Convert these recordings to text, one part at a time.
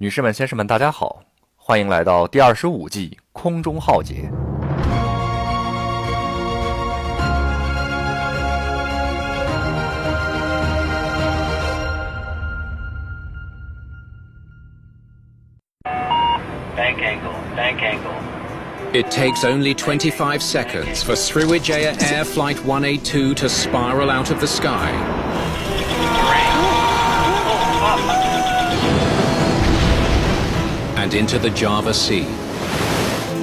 女士们、先生们，大家好，欢迎来到第25季空中浩劫。Bank angle. It takes only 25 seconds for Sriwijaya Air Flight 182 to spiral out of the sky. And into the Java Sea.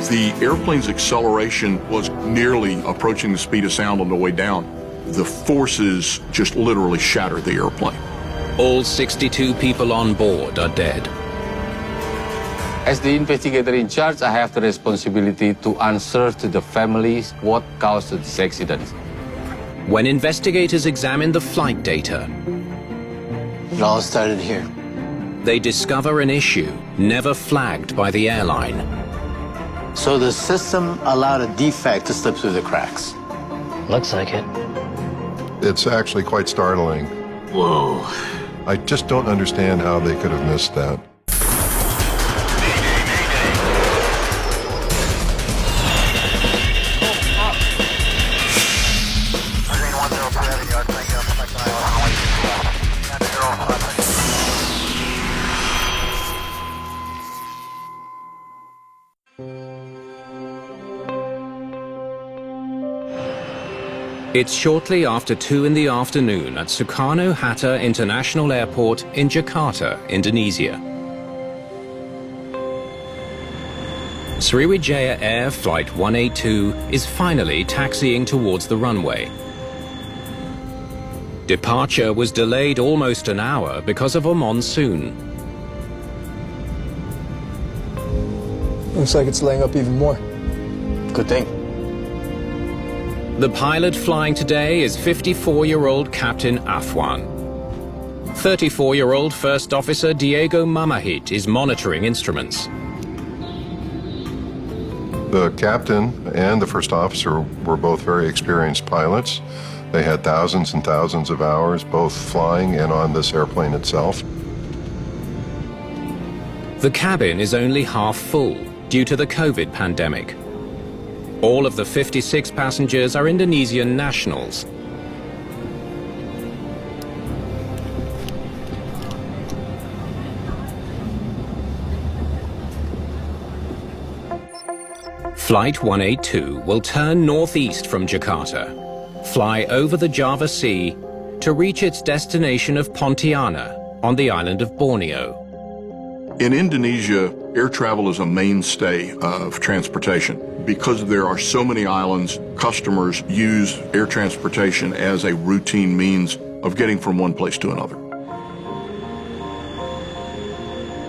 The airplane's acceleration was nearly approaching the speed of sound on the way down. The forces just literally shattered the airplane. All 62 people on board are dead. As the investigator in charge, I have the responsibility to answer to the families what caused this accident. When investigators examine the flight data, it all started here. They discover an issue never flagged by the airline. So the system allowed a defect to slip through the cracks. Looks like it. It's actually quite startling. Whoa. I just don't understand how they could have missed that. It's shortly after 2 in the afternoon at Soekarno-Hatta International Airport in Jakarta, Indonesia. Sriwijaya Air Flight 182 is finally taxiing towards the runway. Departure was delayed almost an hour because of a monsoon. Looks like it's laying up even more. Good thing. The pilot flying today is 54-year-old Captain Afwan. 34-year-old First Officer Diego Mamahit is monitoring instruments. The captain and the first officer were both very experienced pilots. They had thousands and thousands of hours, both flying and on this airplane itself. The cabin is only half full due to the COVID pandemic. All of the 56 passengers are Indonesian nationals. Flight 182 will turn northeast from Jakarta, fly over the Java Sea to reach its destination of Pontiana on the island of Borneo. In Indonesia, air travel is a mainstay of transportation. Because there are so many islands, customers use air transportation as a routine means of getting from one place to another.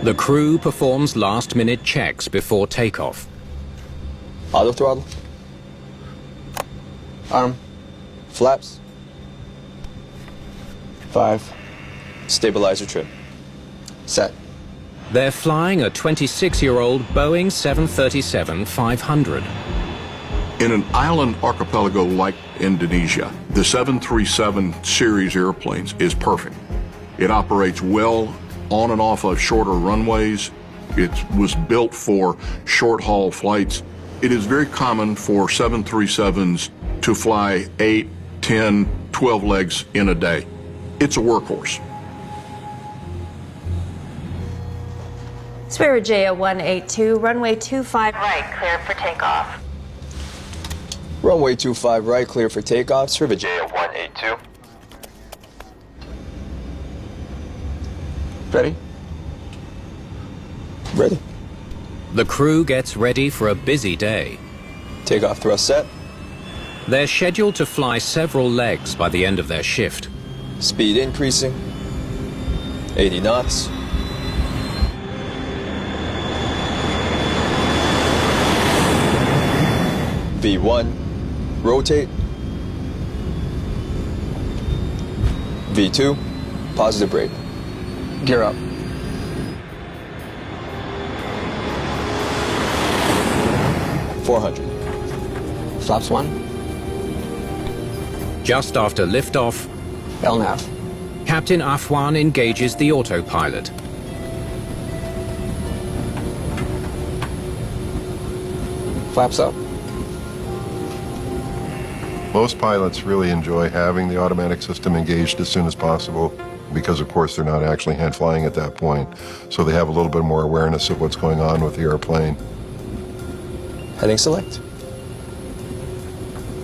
The crew performs last-minute checks before takeoff. Auto throttle. Arm. Flaps. 5. Stabilizer trip. Set. They're flying a 26-year-old Boeing 737-500. In an island archipelago like Indonesia, the 737 series airplanes is perfect. It operates well on and off of shorter runways. It was built for short-haul flights. It is very common for 737s to fly 8, 10, 12 legs in a day. It's a workhorse. Sriwijaya 182, runway 25 right, clear for takeoff. Runway 25 right, clear for takeoff. Sriwijaya 182. Ready? Ready. The crew gets ready for a busy day. Takeoff thrust set. They're scheduled to fly several legs by the end of their shift. Speed increasing. 80 knots. V1, rotate. V2, positive brake. Gear up. Flaps 1. Just after liftoff, LNAV. Captain Afwan engages the autopilot. Flaps up. Most pilots really enjoy having the automatic system engaged as soon as possible because, of course, they're not actually hand flying at that point. So they have a little bit more awareness of what's going on with the airplane. Heading select.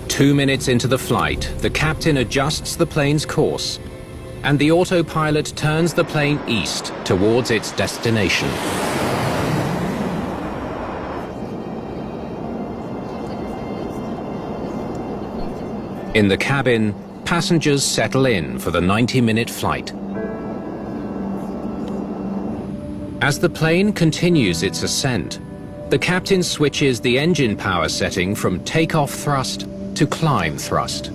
2 minutes into the flight, the captain adjusts the plane's course, and the autopilot turns the plane east towards its destination. In the cabin, passengers settle in for the 90-minute flight. As the plane continues its ascent, the captain switches the engine power setting from takeoff thrust to climb thrust.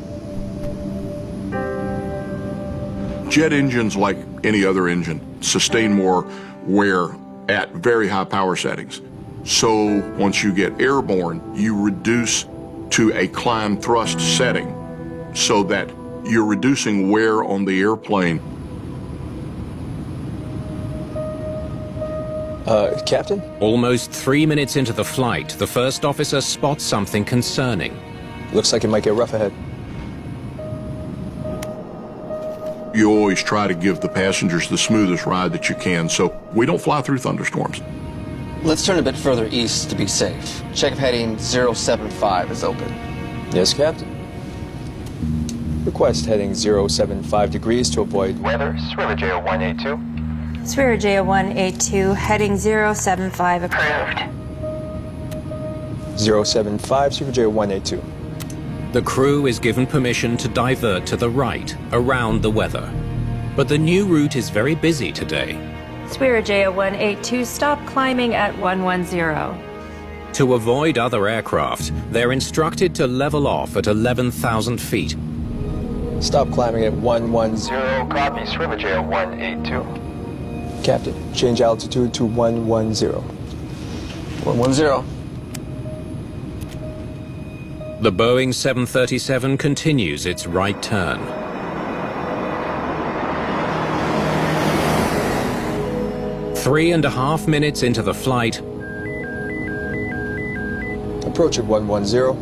Jet engines, like any other engine, sustain more wear at very high power settings. So once you get airborne, you reduce to a climb thrust setting so that you're reducing wear on the airplane. Captain? Almost 3 minutes into the flight, the first officer spots something concerning. Looks like it might get rough ahead. You always try to give the passengers the smoothest ride that you can, so we don't fly through thunderstorms. Let's turn a bit further east to be safe. Check if heading 075 is open. Yes, Captain. Request heading 075 degrees to avoid weather. Sriwijaya 182. Sriwijaya 182, heading 075 approved. 075, Sriwijaya 182. The crew is given permission to divert to the right, around the weather. But the new route is very busy today. Sriwijaya 182, stop climbing at 110. To avoid other aircraft, they're instructed to level off at 11,000 feet. Stop climbing at 110. Copy, Sriwijaya 182. Captain, change altitude to 110. 110. The Boeing 737 continues its right turn. Three and a half minutes into the flight, Approach at 110.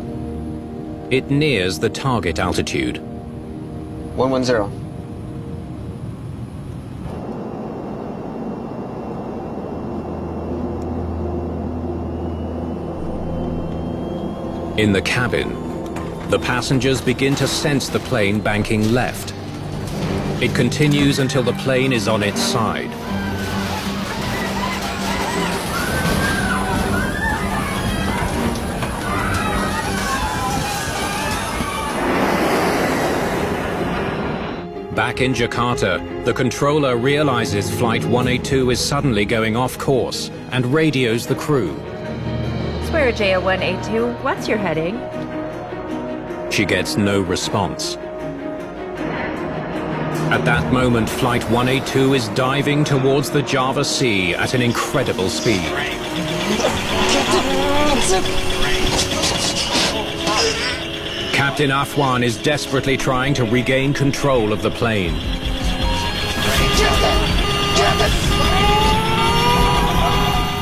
it nears the target altitude. 110. In the cabin, the passengers begin to sense the plane banking left. It continues until the plane is on its side. Back in Jakarta, the controller realizes Flight 182 is suddenly going off course and radios the crew. Sriwijaya 182, what's your heading? She gets no response. At that moment, Flight 182 is diving towards the Java Sea at an incredible speed. Captain Afwan is desperately trying to regain control of the plane.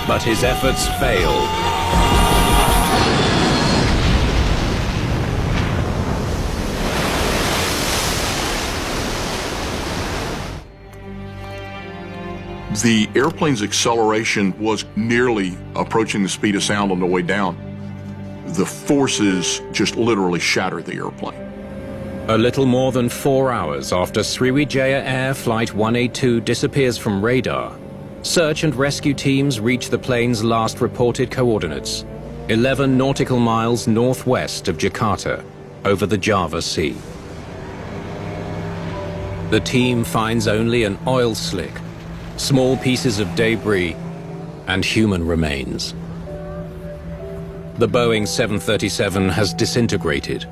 But his efforts fail. The airplane's acceleration was nearly approaching the speed of sound on the way down. The forces just literally shattered the airplane. A little more than 4 hours after Sriwijaya Air Flight 182 disappears from radar, search and rescue teams reach the plane's last reported coordinates, 11 nautical miles northwest of Jakarta, over the Java Sea. The team finds only an oil slick, small pieces of debris, and human remains. The Boeing 737 has disintegrated,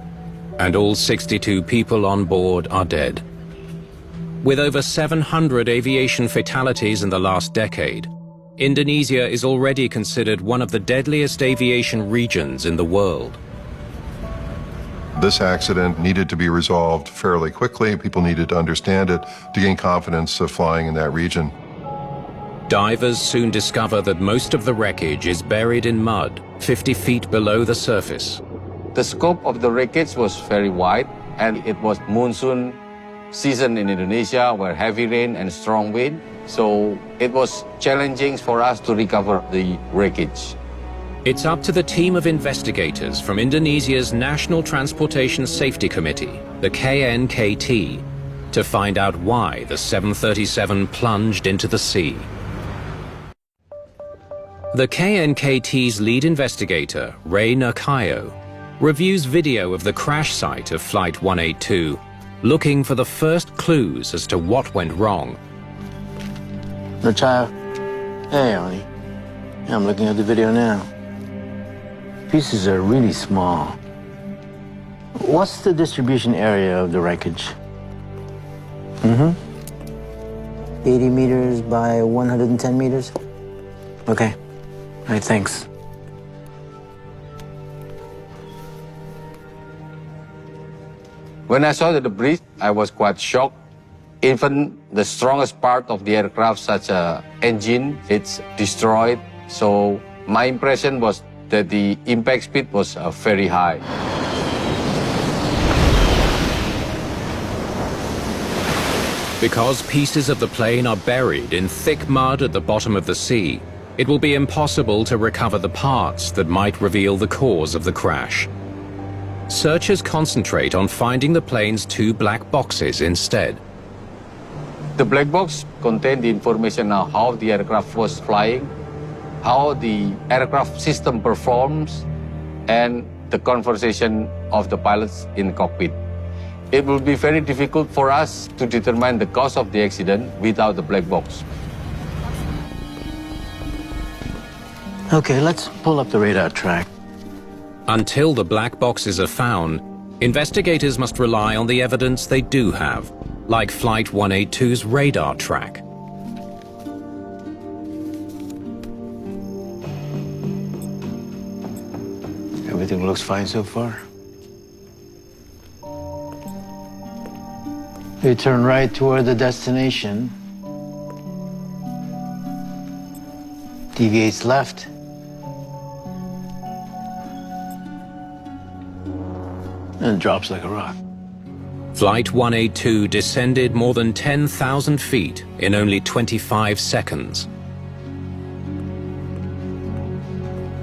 and all 62 people on board are dead. With over 700 aviation fatalities in the last decade, Indonesia is already considered one of the deadliest aviation regions in the world. This accident needed to be resolved fairly quickly. People needed to understand it to gain confidence of flying in that region. Divers soon discover that most of the wreckage is buried in mud 50 feet below the surface. The scope of the wreckage was very wide, and it was monsoon season in Indonesia, where heavy rain and strong wind. So it was challenging for us to recover the wreckage. It's up to the team of investigators from Indonesia's National Transportation Safety Committee, the KNKT, to find out why the 737 plunged into the sea. The KNKT's lead investigator, Ray Nakayo, reviews video of the crash site of Flight 182, looking for the first clues as to what went wrong. Sriwijaya. Hey, Oni. I'm looking at the video now. Pieces are really small. What's the distribution area of the wreckage? 80 meters by 110 meters? Okay. All right, thanks. When I saw the debris, I was quite shocked. Even the strongest part of the aircraft, such as engine, it's destroyed. So my impression was that the impact speed was very high. Because pieces of the plane are buried in thick mud at the bottom of the sea, it will be impossible to recover the parts that might reveal the cause of the crash. Searchers concentrate on finding the plane's 2 black boxes instead. The black box contained the information on how the aircraft was flying, how the aircraft system performs, and the conversation of the pilots in the cockpit. It will be very difficult for us to determine the cause of the accident without the black box. Okay, let's pull up the radar track. Until the black boxes are found, investigators must rely on the evidence they do have, like Flight 182's radar track. Everything looks fine so far. You turn right toward the destination. Deviates left. And drops like a rock. Flight 182 descended more than 10,000 feet in only 25 seconds.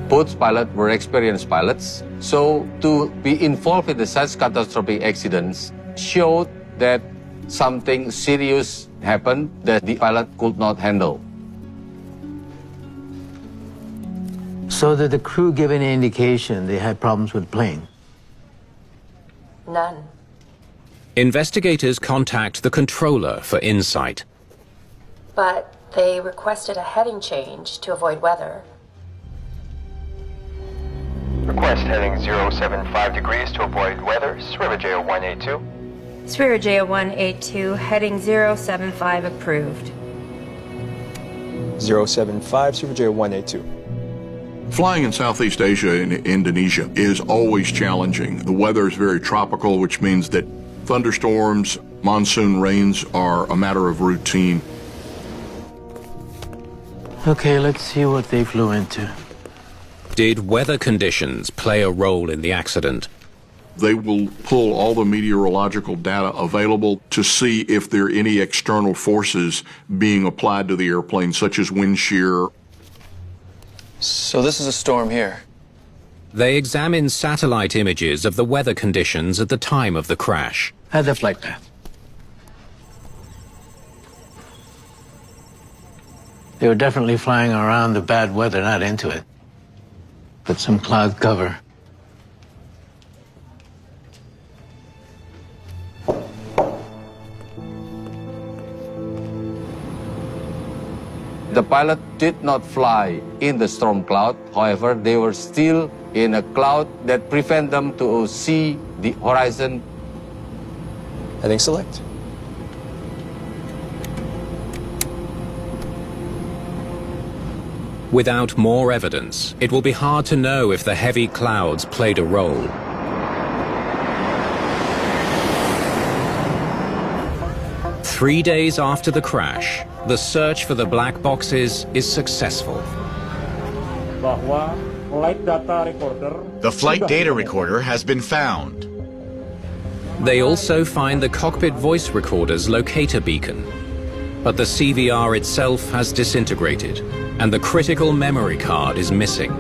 Both pilots were experienced pilots, so to be involved in such catastrophic accidents showed that something serious happened that the pilot could not handle. So did the crew give any indication they had problems with the plane? None. Investigators contact the controller for insight. But they requested a heading change to avoid weather. Request heading 075 degrees to avoid weather. Sriwijaya 182. Sriwijaya 182, heading 075 approved. 075, Sriwijaya 182. Flying in Southeast Asia and Indonesia is always challenging. The weather is very tropical, which means that thunderstorms, monsoon rains are a matter of routine. Okay, let's see what they flew into. Did weather conditions play a role in the accident? They will pull all the meteorological data available to see if there are any external forces being applied to the airplane, such as wind shear. So this is a storm here. They examine satellite images of the weather conditions at the time of the crash. Had the flight path. They were definitely flying around the bad weather, not into it. But some cloud cover. The pilot did not fly in the storm cloud. However, they were still in a cloud that prevent them to see the horizon. Heading select. Without more evidence, it will be hard to know if the heavy clouds played a role. Three days after the crash, the search for the black boxes is successful. Bahwa The flight data recorder has been found. They also find the cockpit voice recorder's locator beacon. But the CVR itself has disintegrated, and the critical memory card is missing.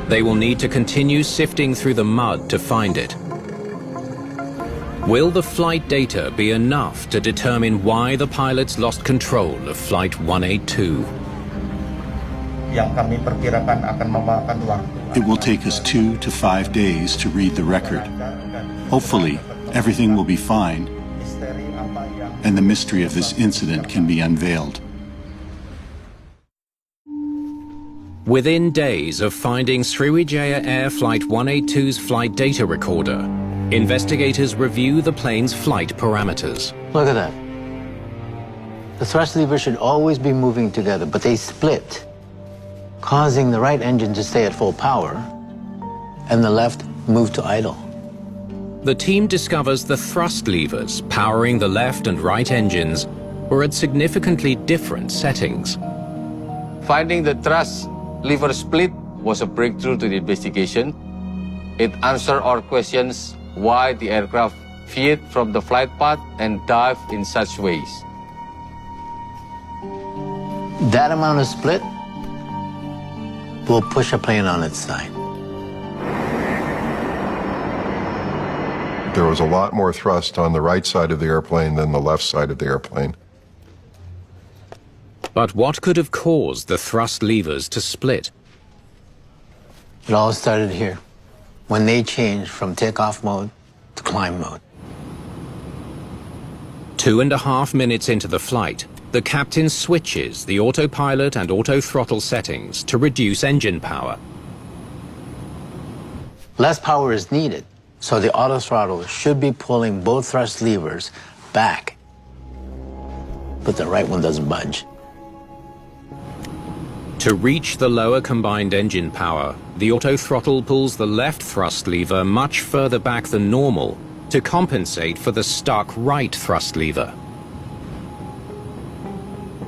They will need to continue sifting through the mud to find it. Will the flight data be enough to determine why the pilots lost control of Flight 182? It will take us 2 to 5 days to read the record. Hopefully, everything will be fine, and the mystery of this incident can be unveiled. Within days of finding Sriwijaya Air Flight 182's flight data recorder, investigators review the plane's flight parameters. Look at that. The thrust levers should always be moving together, but they split, causing the right engine to stay at full power and the left move to idle. The team discovers the thrust levers powering the left and right engines were at significantly different settings. Finding the thrust lever split was a breakthrough to the investigation. It answered our questions why the aircraft veered from the flight path and dived in such ways. That amount of split will push a plane on its side. There was a lot more thrust on the right side of the airplane than the left side of the airplane. But what could have caused the thrust levers to split? It all started here, when they changed from takeoff mode to climb mode. 2.5 minutes into the flight, the captain switches the autopilot and auto-throttle settings to reduce engine power. Less power is needed, so the auto throttle should be pulling both thrust levers back. But the right one doesn't budge. To reach the lower combined engine power, the auto-throttle pulls the left thrust lever much further back than normal to compensate for the stuck right thrust lever.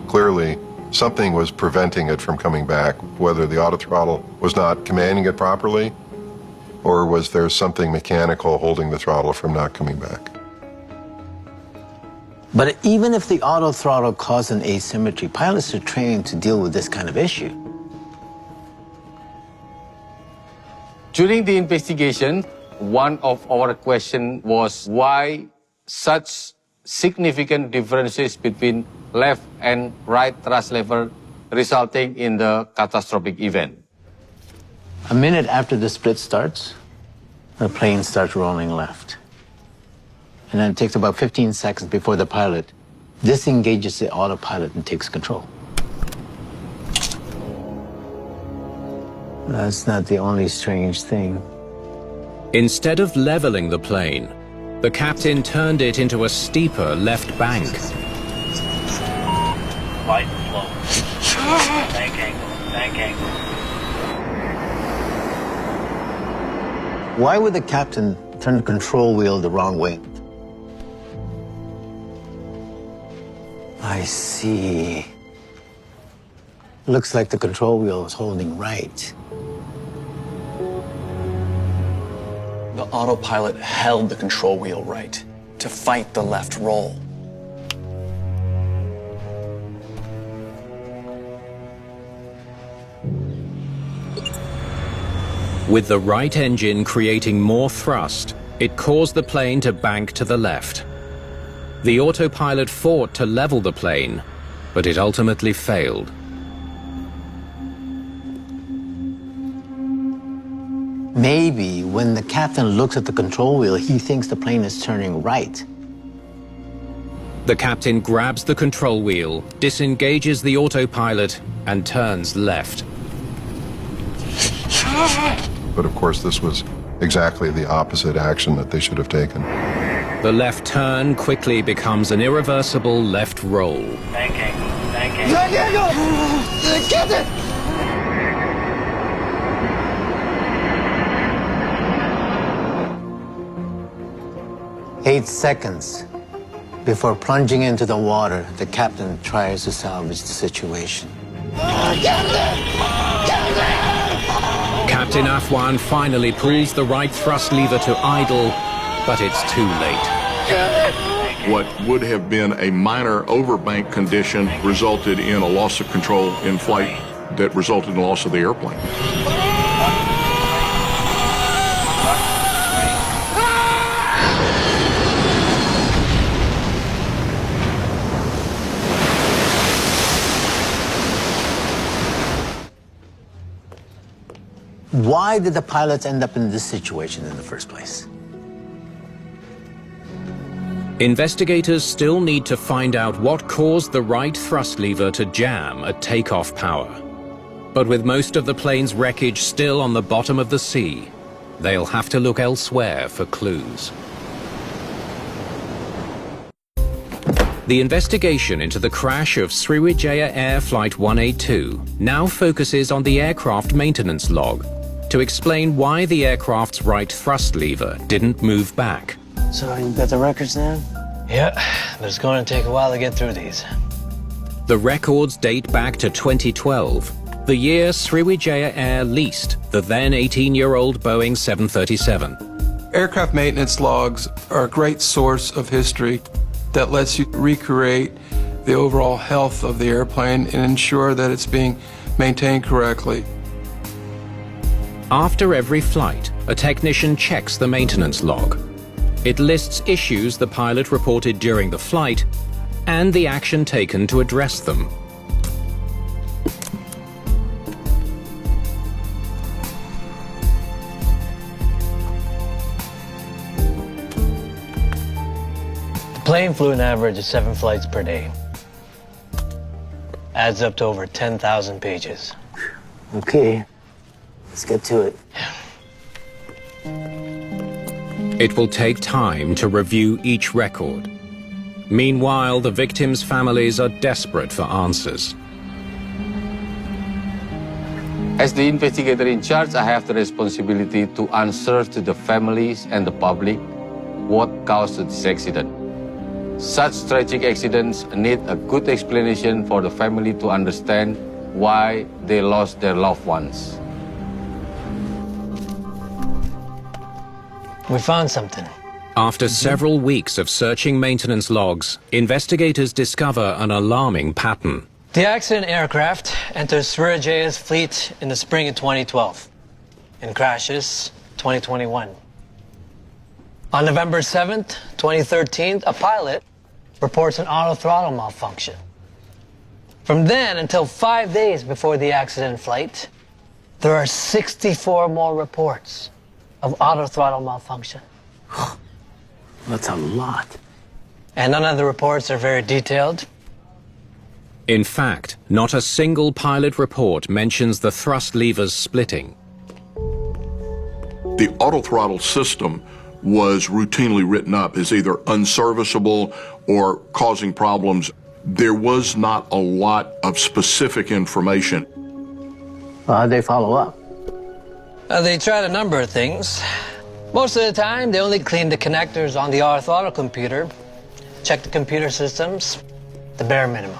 Clearly, something was preventing it from coming back, whether the auto throttle was not commanding it properly, or was there something mechanical holding the throttle from not coming back? But even if the auto throttle caused an asymmetry, pilots are trained to deal with this kind of issue. During the investigation, one of our questions was why such significant differences between left and right thrust lever resulting in the catastrophic event. A minute after the split starts, the plane starts rolling left. And then it takes about 15 seconds before the pilot disengages the autopilot and takes control. That's not the only strange thing. Instead of leveling the plane, the captain turned it into a steeper left bank. Light slow. Bank angle, bank angle. Why would the captain turn the control wheel the wrong way? I see. Looks like the control wheel is holding right. The autopilot held the control wheel right to fight the left roll. With the right engine creating more thrust, it caused the plane to bank to the left. The autopilot fought to level the plane, but it ultimately failed. Maybe when the captain looks at the control wheel, he thinks the plane is turning right. The captain grabs the control wheel, disengages the autopilot, and turns left. But of course, this was exactly the opposite action that they should have taken. The left turn quickly becomes an irreversible left roll. Bank angle, bank angle. Bank angle! Get it! "8 seconds before plunging into the water, the captain tries to salvage the situation. Captain Captain Afwan finally pulls the right thrust lever to idle, but it's too late. What would have been a minor overbank condition resulted in a loss of control in flight that resulted in loss of the airplane. Why did the pilots end up in this situation in the first place? Investigators still need to find out what caused the right thrust lever to jam at takeoff power. But with most of the plane's wreckage still on the bottom of the sea, they'll have to look elsewhere for clues. The investigation into the crash of Sriwijaya Air Flight 182 now focuses on the aircraft maintenance log to explain why the aircraft's right thrust lever didn't move back. So you got the records now? Yeah, but it's going to take a while to get through these. The records date back to 2012, the year Sriwijaya Air leased the then 18-year-old Boeing 737. Aircraft maintenance logs are a great source of history that lets you recreate the overall health of the airplane and ensure that it's being maintained correctly. After every flight, a technician checks the maintenance log. It lists issues the pilot reported during the flight and the action taken to address them. The plane flew an average of 7 flights per day. Adds up to over 10,000 pages. Okay, let's get to it. It will take time to review each record. Meanwhile, the victims' families are desperate for answers. As the investigator in charge, I have the responsibility to answer to the families and the public what caused this accident. Such tragic accidents need a good explanation for the family to understand why they lost their loved ones. We found something. After several weeks of searching maintenance logs, investigators discover an alarming pattern. The accident aircraft enters Srivijaya's fleet in the spring of 2012 and crashes 2021. On November 7th, 2013, a pilot reports an auto throttle malfunction. From then until 5 days before the accident flight, there are 64 more reports of auto throttle malfunction. That's a lot. And none of the reports are very detailed. In fact, not a single pilot report mentions the thrust levers splitting. The autothrottle system was routinely written up as either unserviceable or causing problems. There was not a lot of specific information. How'd they follow up? They tried a number of things. Most of the time, they only cleaned the connectors on the auto throttle computer, checked the computer systems, the bare minimum.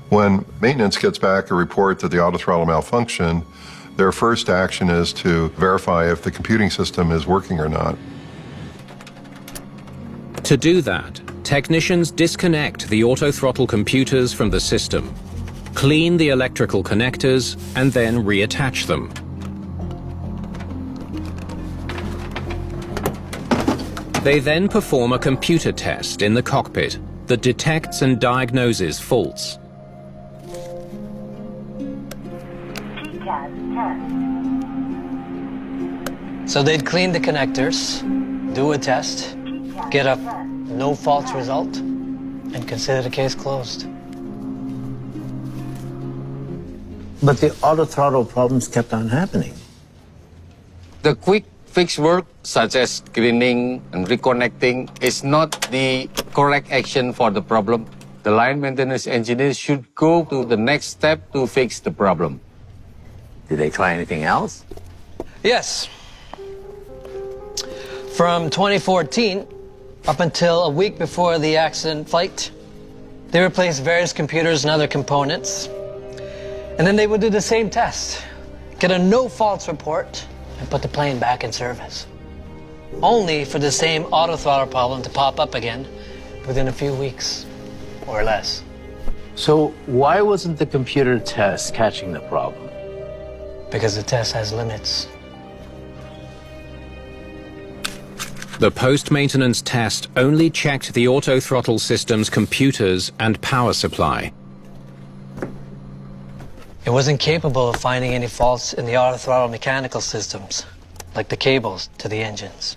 When maintenance gets back a report that the autothrottle malfunctioned, their first action is to verify if the computing system is working or not. To do that, technicians disconnect the autothrottle computers from the system, clean the electrical connectors, and then reattach them. They then perform a computer test in the cockpit that detects and diagnoses faults. So they'd clean the connectors, do a test, get a no faults result, and consider the case closed. But the auto throttle problems kept on happening. The quick fix work, such as cleaning and reconnecting, is not the correct action for the problem. The line maintenance engineer should go to the next step to fix the problem. Did they try anything else? Yes. From 2014 up until a week before the accident flight, they replaced various computers and other components. And then they would do the same test. get a no faults report, and put the plane back in service. Only for the same auto throttle problem to pop up again within a few weeks or less. So why wasn't the computer test catching the problem? Because the test has limits. The post-maintenance test only checked the auto-throttle system's computers and power supply. It wasn't capable of finding any faults in the auto throttle mechanical systems, like the cables to the engines.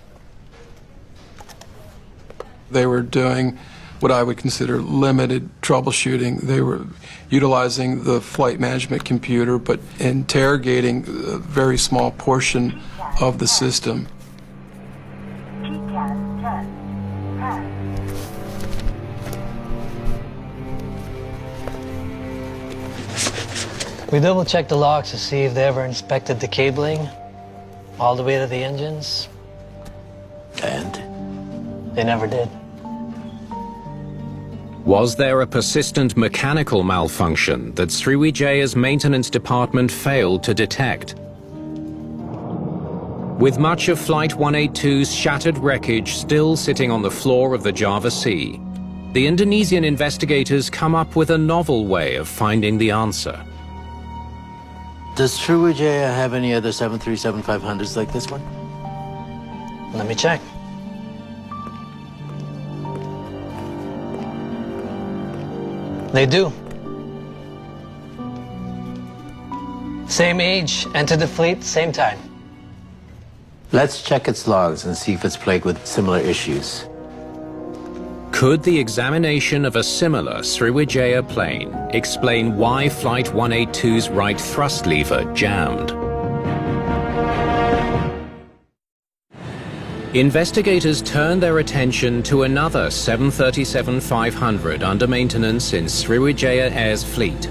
They were doing what I would consider limited troubleshooting. They were utilizing the flight management computer, but interrogating a very small portion of the system. We double-checked the logs to see if they ever inspected the cabling all the way to the engines. And? They never did. Was there a persistent mechanical malfunction that Sriwijaya's maintenance department failed to detect? With much of Flight 182's shattered wreckage still sitting on the floor of the Java Sea, the Indonesian investigators come up with a novel way of finding the answer. Does Sriwijaya have any other 737-500s like this one? Let me check. They do. Same age, entered the fleet, same time. Let's check its logs and see if it's plagued with similar issues. Could the examination of a similar Sriwijaya plane explain why Flight 182's right thrust lever jammed? Investigators turned their attention to another 737-500 under maintenance in Sriwijaya Air's fleet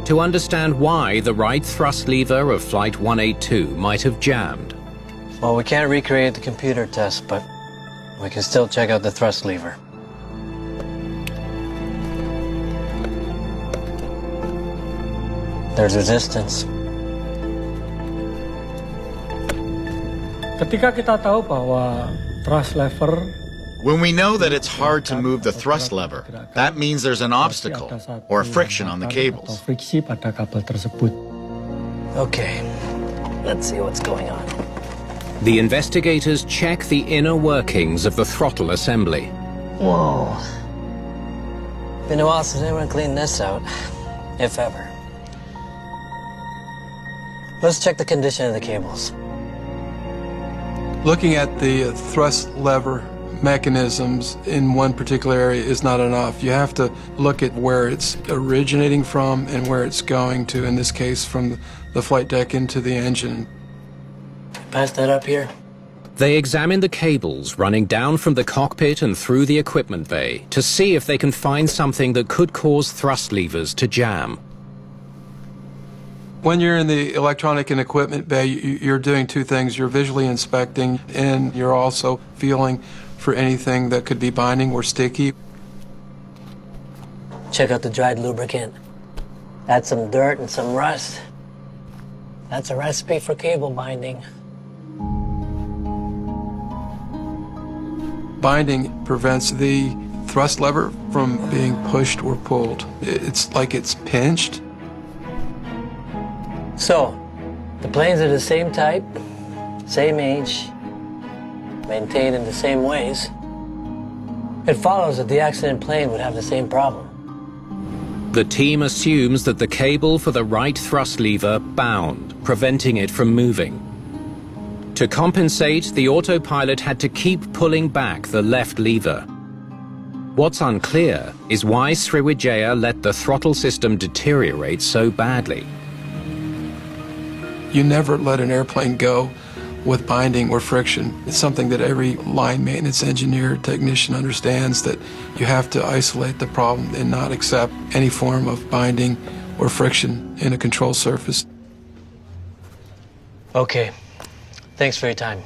to understand why the right thrust lever of Flight 182 might have jammed. Well, we can't recreate the computer test, but we can still check out the thrust lever. There's resistance. Ketika kita tahu bahwa thrust lever, When we know that it's hard to move the thrust lever, that means there's an obstacle or friction on the cables. friksi pada kabel tersebut. Okay, let's see what's going on. The investigators check the inner workings of the throttle assembly. Whoa. Been a while since anyone cleaned this out, if ever. Let's check the condition of the cables. Looking at the thrust lever mechanisms in one particular area is not enough. You have to look at where it's originating from and where it's going to, in this case, from the flight deck into the engine. Pass that up here. They examine the cables running down from the cockpit and through the equipment bay to see if they can find something that could cause thrust levers to jam. When you're in the electronic and equipment bay, you're doing two things. You're visually inspecting, and you're also feeling for anything that could be binding or sticky. Check out the dried lubricant. Add some dirt and some rust. That's a recipe for cable binding. Binding prevents the thrust lever from being pushed or pulled. It's like it's pinched. So, the planes are the same type, same age, maintained in the same ways. It follows that the accident plane would have the same problem. The team assumes that the cable for the right thrust lever bound, preventing it from moving. To compensate, the autopilot had to keep pulling back the left lever. What's unclear is why Sriwijaya let the throttle system deteriorate so badly. You never let an airplane go with binding or friction. It's something that every line maintenance engineer, technician understands, that you have to isolate the problem and not accept any form of binding or friction in a control surface. Okay, thanks for your time.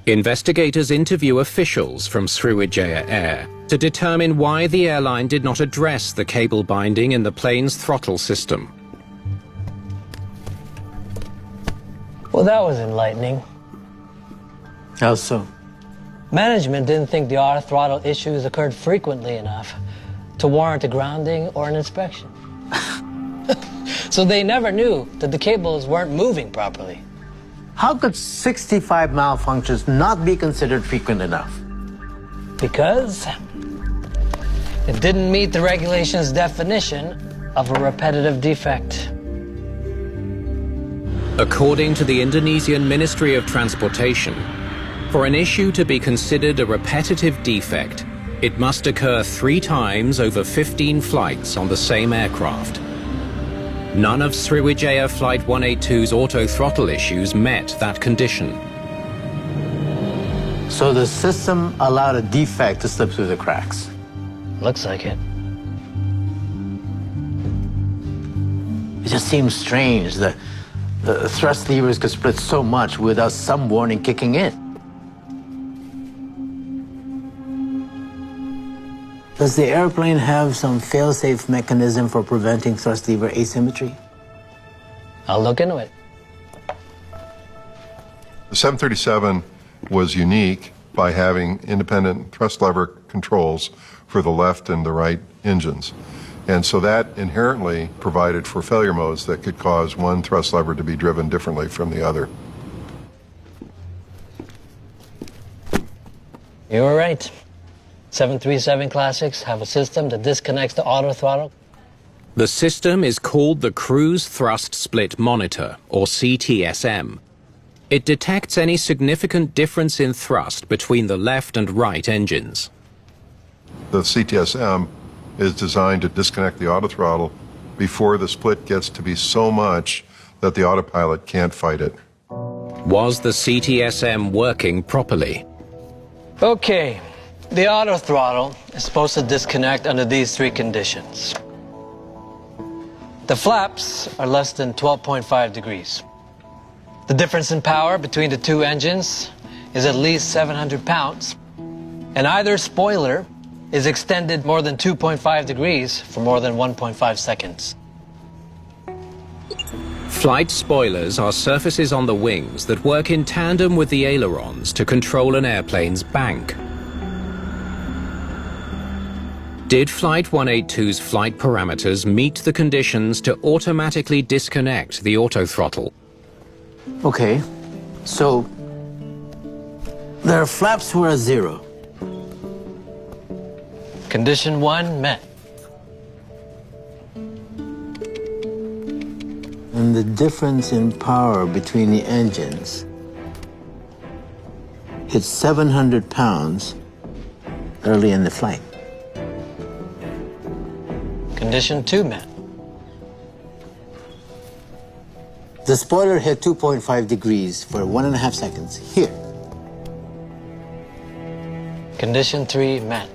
Investigators interview officials from Sriwijaya Air to determine why the airline did not address the cable binding in the plane's throttle system. Well, that was enlightening. How so? Management didn't think the auto throttle issues occurred frequently enough to warrant a grounding or an inspection. So they never knew that the cables weren't moving properly. How could 65 malfunctions not be considered frequent enough? Because it didn't meet the regulation's definition of a repetitive defect. According to the Indonesian Ministry of Transportation, for an issue to be considered a repetitive defect, it must occur 3 times over 15 flights on the same aircraft. None of Sriwijaya Flight 182's auto-throttle issues met that condition. So the system allowed a defect to slip through the cracks. Looks like it. It just seems strange that the thrust levers could split so much without some warning kicking in. Does the airplane have some fail-safe mechanism for preventing thrust lever asymmetry? I'll look into it. The 737 was unique by having independent thrust lever controls for the left and the right engines. And so that inherently provided for failure modes that could cause one thrust lever to be driven differently from the other. You were right. 737 Classics have a system that disconnects the auto throttle. The system is called the Cruise Thrust Split Monitor, or CTSM. It detects any significant difference in thrust between the left and right engines. The CTSM is designed to disconnect the autothrottle before the split gets to be so much that the autopilot can't fight it. Was the CTSM working properly? Okay, the auto throttle is supposed to disconnect under these 3 conditions. The flaps are less than 12.5 degrees. The difference in power between the 2 engines is at least 700 pounds, and either spoiler is extended more than 2.5 degrees for more than 1.5 seconds. Flight spoilers are surfaces on the wings that work in tandem with the ailerons to control an airplane's bank. Did Flight 182's flight parameters meet the conditions to automatically disconnect the autothrottle? Okay, so their flaps were at 0. Condition 1 met. And the difference in power between the engines hit 700 pounds early in the flight. Condition 2 met. The spoiler hit 2.5 degrees for 1.5 seconds here. Condition 3 met.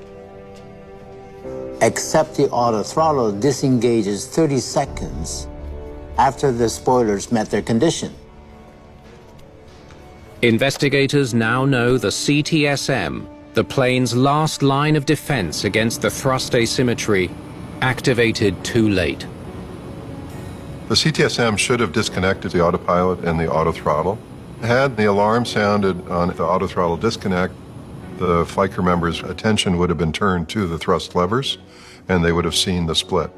Except the auto throttle disengages 30 seconds after the spoilers met their condition. Investigators now know the CTSM, the plane's last line of defense against the thrust asymmetry, activated too late. The CTSM should have disconnected the autopilot and the autothrottle. Had the alarm sounded on the autothrottle disconnect, the flight crew members' attention would have been turned to the thrust levers, and they would have seen the split.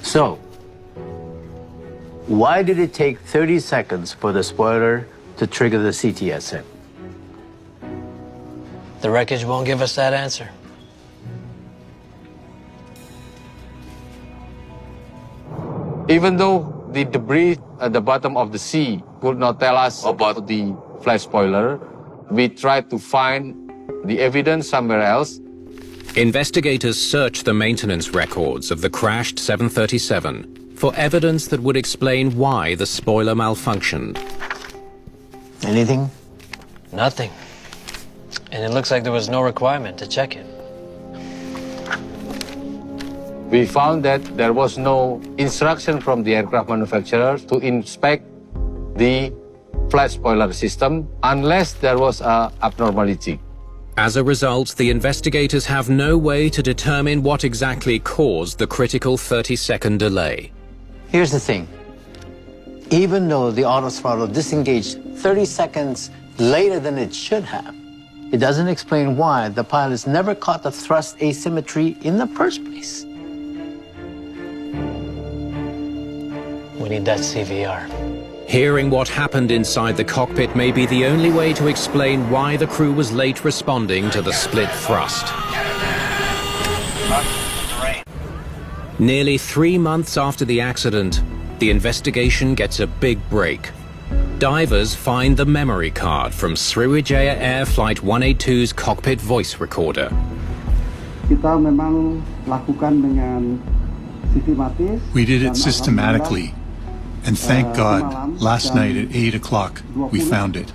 So, why did it take 30 seconds for the spoiler to trigger the CTSM? The wreckage won't give us that answer. Even though the debris at the bottom of the sea could not tell us about the flash spoiler, we tried to find the evidence somewhere else. Investigators searched the maintenance records of the crashed 737 for evidence that would explain why the spoiler malfunctioned. Anything? Nothing. And it looks like there was no requirement to check it. We found that there was no instruction from the aircraft manufacturer to inspect the flash spoiler system unless there was an abnormality. As a result, the investigators have no way to determine what exactly caused the critical 30-second delay. Here's the thing. Even though the auto throttle disengaged 30 seconds later than it should have, it doesn't explain why the pilots never caught the thrust asymmetry in the first place. We need that CVR. Hearing what happened inside the cockpit may be the only way to explain why the crew was late responding to the split thrust. Nearly 3 months after the accident, the investigation gets a big break. Divers find the memory card from Sriwijaya Air Flight 182's cockpit voice recorder. We did it systematically. And thank God, last night at 8 o'clock, we found it.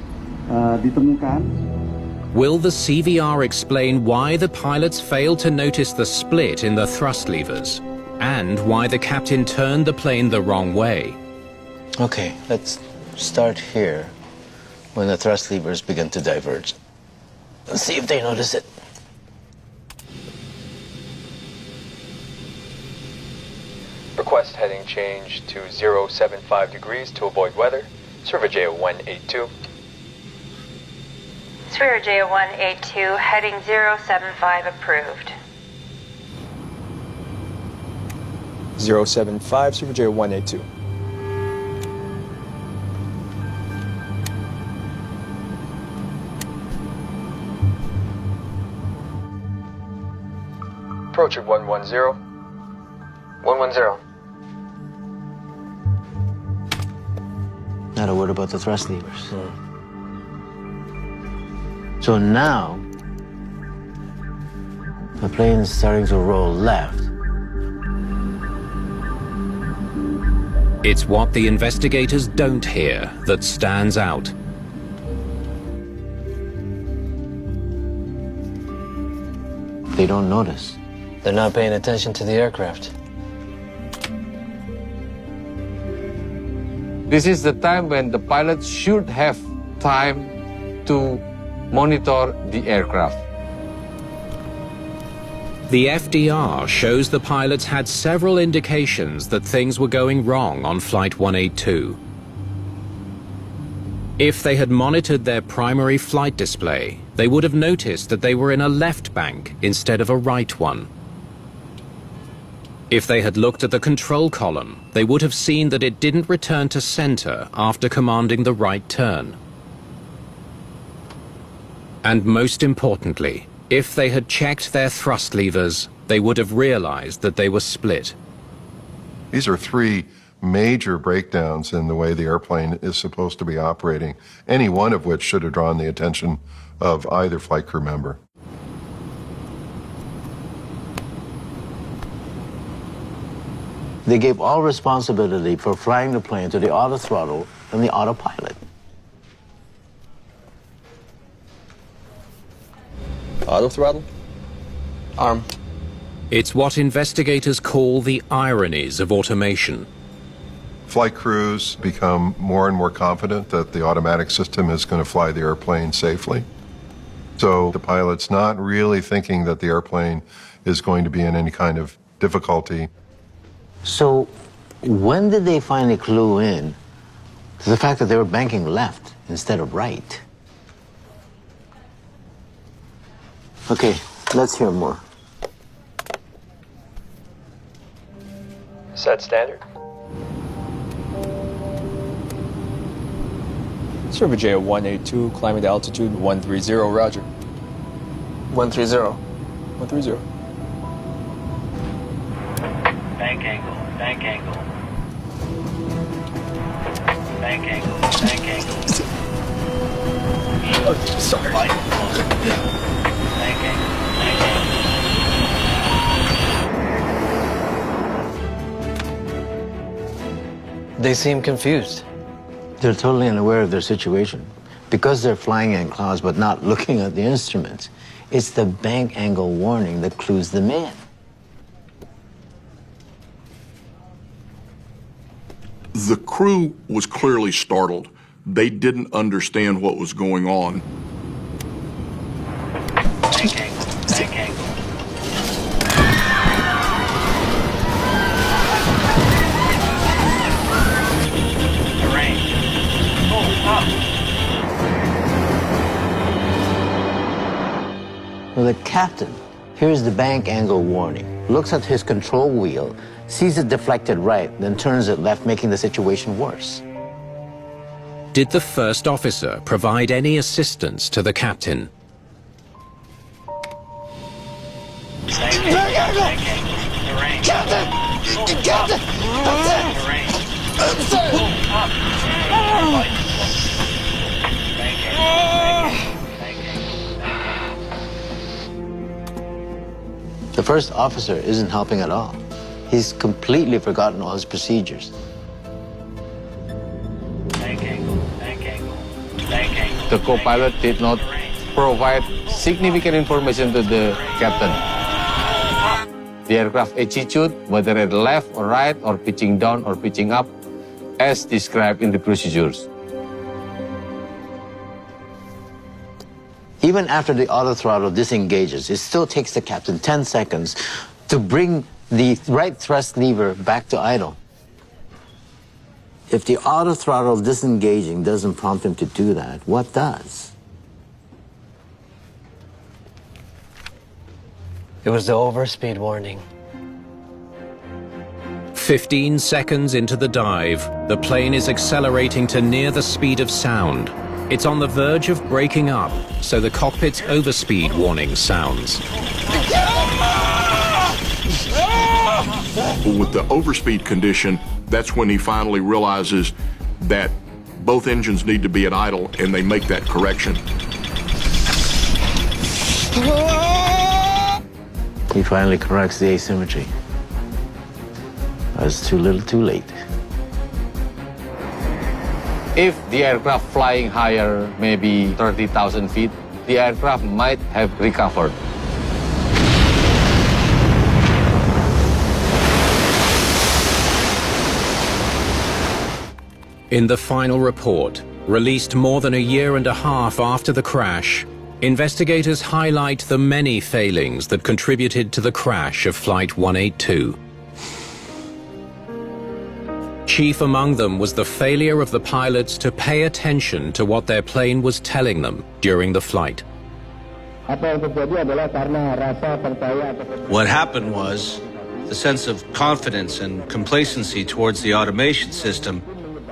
Will the CVR explain why the pilots failed to notice the split in the thrust levers? And why the captain turned the plane the wrong way? Okay, let's start here when the thrust levers begin to diverge. Let's see if they notice it. Request heading change to 075 degrees to avoid weather. Sriwijaya 182. Sriwijaya 182, heading 075 approved. 075, Sriwijaya 182. Approach at 110. 110. Not a word about the thrust levers. So now, the plane is starting to roll left. It's what the investigators don't hear that stands out. They don't notice. They're not paying attention to the aircraft. This is the time when the pilot should have time to monitor the aircraft. The FDR shows the pilots had several indications that things were going wrong on Flight 182. If they had monitored their primary flight display, they would have noticed that they were in a left bank instead of a right one. If they had looked at the control column, they would have seen that it didn't return to center after commanding the right turn. And most importantly, if they had checked their thrust levers, they would have realized that they were split. These are three major breakdowns in the way the airplane is supposed to be operating, any one of which should have drawn the attention of either flight crew member. They gave all responsibility for flying the plane to the auto throttle and the autopilot. Auto throttle? Arm. It's what investigators call the ironies of automation. Flight crews become more and more confident that the automatic system is going to fly the airplane safely. So the pilot's not really thinking that the airplane is going to be in any kind of difficulty. So when did they finally clue in to the fact that they were banking left instead of right? Okay, let's hear more. Set standard. Sriwijaya 182, climbing to altitude 130, roger. 130. 130. Bank angle, bank angle. Bank angle, bank angle. Oh, sorry. Bank angle, bank angle. They seem confused. They're totally unaware of their situation. Because they're flying in clouds but not looking at the instruments, it's the bank angle warning that clues them in. The crew was clearly startled. They didn't understand what was going on. Bank angle, bank angle. Well, the captain hears the bank angle warning, looks at his control wheel, sees it deflected right, then turns it left, making the situation worse. Did the first officer provide any assistance to the captain? The first officer isn't helping at all. He's completely forgotten all his procedures. The co-pilot did not provide significant information to the captain. The aircraft attitude, whether at left or right, or pitching down or pitching up, as described in the procedures. Even after the auto throttle disengages, it still takes the captain 10 seconds to bring the right thrust lever back to idle. If the auto throttle disengaging doesn't prompt him to do that, what does? It was the overspeed warning. 15 seconds into the dive, the plane is accelerating to near the speed of sound. It's on the verge of breaking up, so the cockpit's overspeed warning sounds. With the overspeed condition, that's when he finally realizes that both engines need to be at idle, and they make that correction. He finally corrects the asymmetry. It's too little, too late. If the aircraft flying higher, maybe 30,000 feet, the aircraft might have recovered. In the final report, released more than a year and a half after the crash, investigators highlight the many failings that contributed to the crash of Flight 182. Chief among them was the failure of the pilots to pay attention to what their plane was telling them during the flight. What happened was the sense of confidence and complacency towards the automation system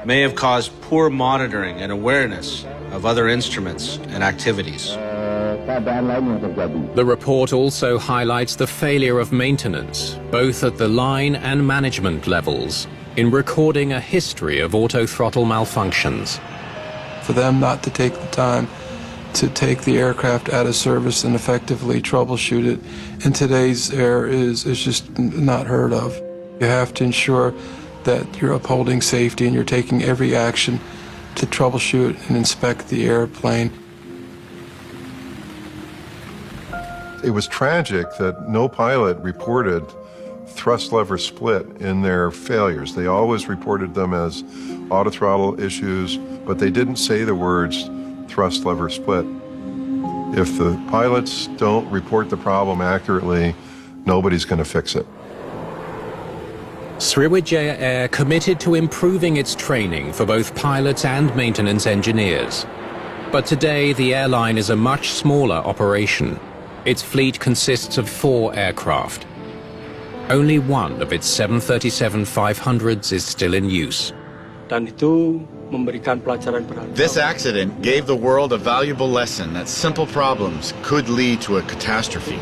may have caused poor monitoring and awareness of other instruments and activities. The report also highlights the failure of maintenance, both at the line and management levels, in recording a history of autothrottle malfunctions. For them not to take the time to take the aircraft out of service and effectively troubleshoot it in today's era is just not heard of. You have to ensure that you're upholding safety and you're taking every action to troubleshoot and inspect the airplane. It was tragic that no pilot reported thrust lever split in their failures. They always reported them as autothrottle issues, but they didn't say the words thrust lever split. If the pilots don't report the problem accurately, nobody's going to fix it. Sriwijaya Air committed to improving its training for both pilots and maintenance engineers. But today, the airline is a much smaller operation. Its fleet consists of 4 aircraft. Only one of its 737-500s is still in use. This accident gave the world a valuable lesson that simple problems could lead to a catastrophe.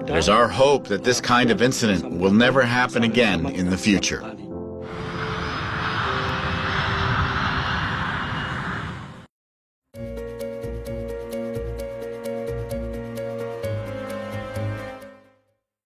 There's our hope that this kind of incident will never happen again in the future.